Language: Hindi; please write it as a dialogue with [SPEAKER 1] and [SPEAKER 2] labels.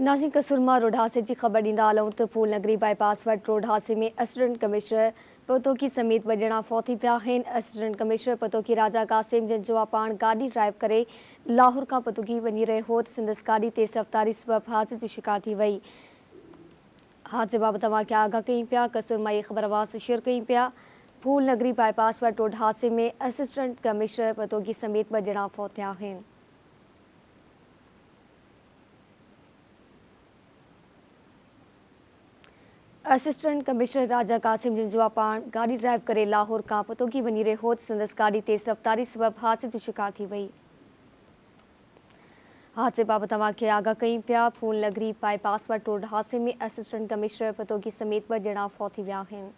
[SPEAKER 1] नाज़रीन कसूरमा रोड हादसे की खबर ॾींदा हलूं त फूल नगरी बाईपास वटि रोड हादसे में असिस्टेंट कमिश्नर पतोकी समेत ॿ ॼणा फौती पिया आहिनि। असिस्टेंट कमिश्नर पतोकी राजा कासिम जंहिंजो पाण गाॾी ड्राइव करे लाहौर खां पतोकी वञी रहियो हो त संदसि गाॾी तेज़ रफ़्तारी सबबि हादसे जो शिकार थी वई। हादसे बाबति तव्हांखे आगाह कयूं पिया। कसूरमा ये ख़बर आवाज़ शेयर कयूं पिया। फूल नगरी बाईपास वटि रोड हादसे में असिस्टेंट कमिश्नर पतोकी समेत ॿ ॼणा फौत थिया आहिनि। असिस्टेंट कमिश्नर राजा कासिम जंहिंजो पाण गाॾी ड्राइव करे लाहौर खां पतोकी वञी रहियो हो त संदसि गाॾी तेज़ रफ़्तारी सबबि हादसे जो शिकार थी वई। हादसे बाबति तव्हांखे आगाह कयूं पिया। फूल नगरी बाईपास वटि रोड हादसे में असिस्टेंट कमिश्नर पतोकी समेत ॿ ॼणा फौत थी विया आहिनि।